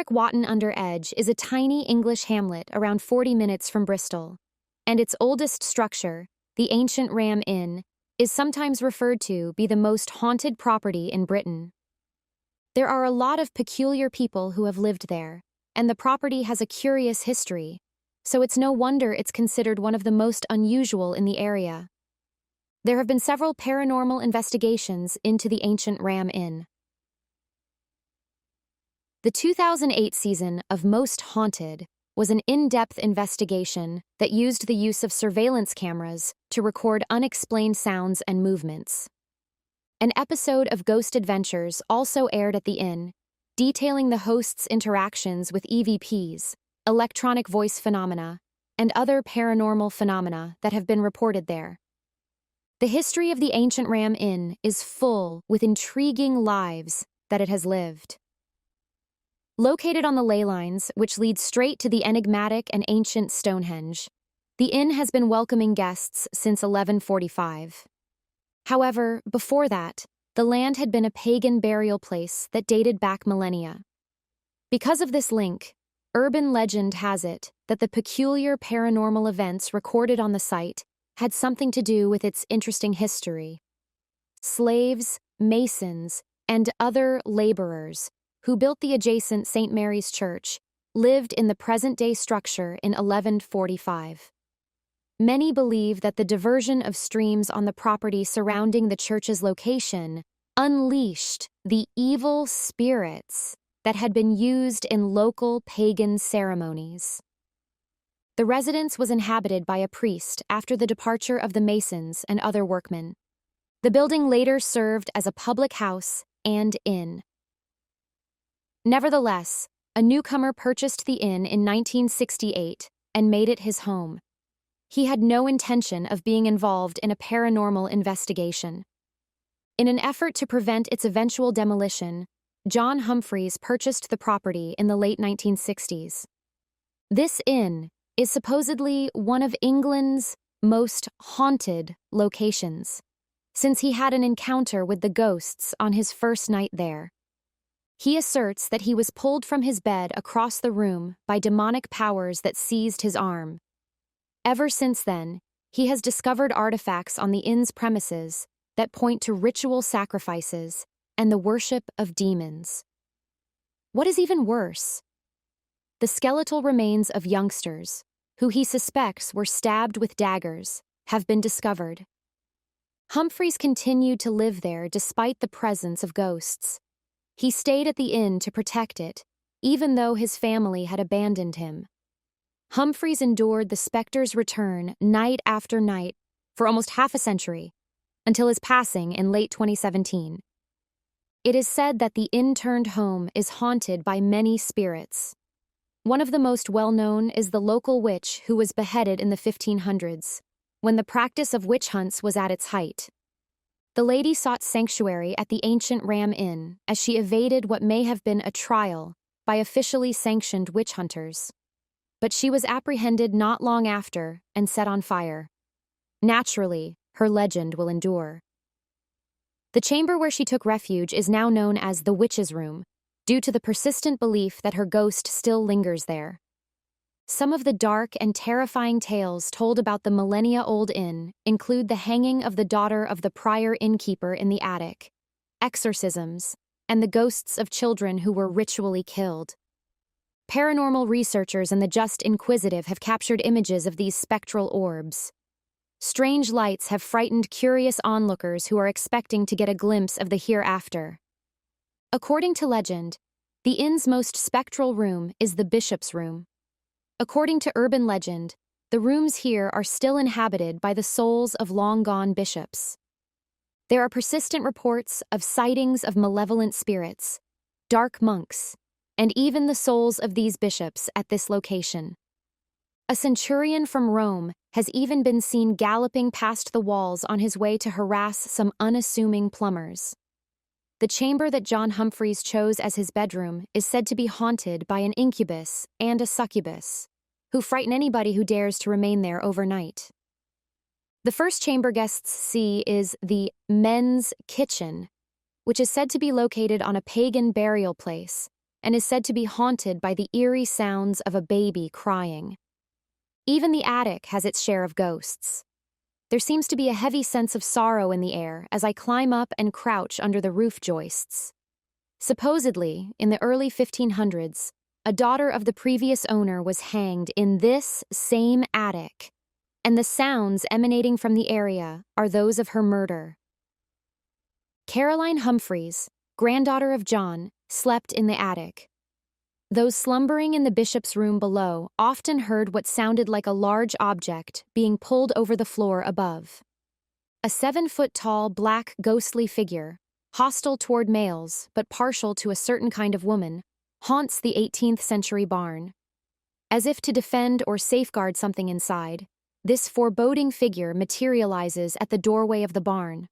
Historic Wotton-under-Edge is a tiny English hamlet around 40 minutes from Bristol, and its oldest structure, the ancient Ram Inn, is sometimes referred to be the most haunted property in Britain. There are a lot of peculiar people who have lived there, and the property has a curious history, so it's no wonder it's considered one of the most unusual in the area. There have been several paranormal investigations into the ancient Ram Inn. The 2008 season of Most Haunted was an in-depth investigation that used the use of surveillance cameras to record unexplained sounds and movements. An episode of Ghost Adventures also aired at the inn, detailing the host's interactions with EVPs, electronic voice phenomena, and other paranormal phenomena that have been reported there. The history of the ancient Ram Inn is full with intriguing lives that it has lived. Located on the ley lines, which lead straight to the enigmatic and ancient Stonehenge, the inn has been welcoming guests since 1145. However, before that, the land had been a pagan burial place that dated back millennia. Because of this link, urban legend has it that the peculiar paranormal events recorded on the site had something to do with its interesting history. Slaves, masons, and other laborers who built the adjacent St. Mary's Church lived in the present-day structure in 1145. Many believe that the diversion of streams on the property surrounding the church's location unleashed the evil spirits that had been used in local pagan ceremonies. The residence was inhabited by a priest after the departure of the masons and other workmen. The building later served as a public house and inn. Nevertheless, a newcomer purchased the inn in 1968 and made it his home. He had no intention of being involved in a paranormal investigation. In an effort to prevent its eventual demolition, John Humphreys purchased the property in the late 1960s. This inn is supposedly one of England's most haunted locations, since he had an encounter with the ghosts on his first night there. He asserts that he was pulled from his bed across the room by demonic powers that seized his arm. Ever since then, he has discovered artifacts on the inn's premises that point to ritual sacrifices and the worship of demons. What is even worse? The skeletal remains of youngsters, who he suspects were stabbed with daggers, have been discovered. Humphreys continued to live there despite the presence of ghosts. He stayed at the inn to protect it, even though his family had abandoned him. Humphreys endured the specter's return night after night for almost half a century, until his passing in late 2017. It is said that the inn-turned home is haunted by many spirits. One of the most well-known is the local witch who was beheaded in the 1500s, when the practice of witch hunts was at its height. The lady sought sanctuary at the ancient Ram Inn as she evaded what may have been a trial by officially sanctioned witch hunters. But she was apprehended not long after and set on fire. Naturally, her legend will endure. The chamber where she took refuge is now known as the Witch's Room, due to the persistent belief that her ghost still lingers there. Some of the dark and terrifying tales told about the millennia-old inn include the hanging of the daughter of the prior innkeeper in the attic, exorcisms, and the ghosts of children who were ritually killed. Paranormal researchers and the just inquisitive have captured images of these spectral orbs. Strange lights have frightened curious onlookers who are expecting to get a glimpse of the hereafter. According to legend, the inn's most spectral room is the Bishop's Room. According to urban legend, the rooms here are still inhabited by the souls of long-gone bishops. There are persistent reports of sightings of malevolent spirits, dark monks, and even the souls of these bishops at this location. A centurion from Rome has even been seen galloping past the walls on his way to harass some unassuming plumbers. The chamber that John Humphreys chose as his bedroom is said to be haunted by an incubus and a succubus, who frighten anybody who dares to remain there overnight. The first chamber guests see is the men's kitchen, which is said to be located on a pagan burial place and is said to be haunted by the eerie sounds of a baby crying. Even the attic has its share of ghosts. There seems to be a heavy sense of sorrow in the air as I climb up and crouch under the roof joists. Supposedly, in the early 1500s, a daughter of the previous owner was hanged in this same attic, and the sounds emanating from the area are those of her murder. Caroline Humphreys, granddaughter of John, slept in the attic. Those slumbering in the bishop's room below often heard what sounded like a large object being pulled over the floor above. A 7-foot-tall black ghostly figure, hostile toward males but partial to a certain kind of woman, haunts the 18th-century barn. As if to defend or safeguard something inside, this foreboding figure materializes at the doorway of the barn,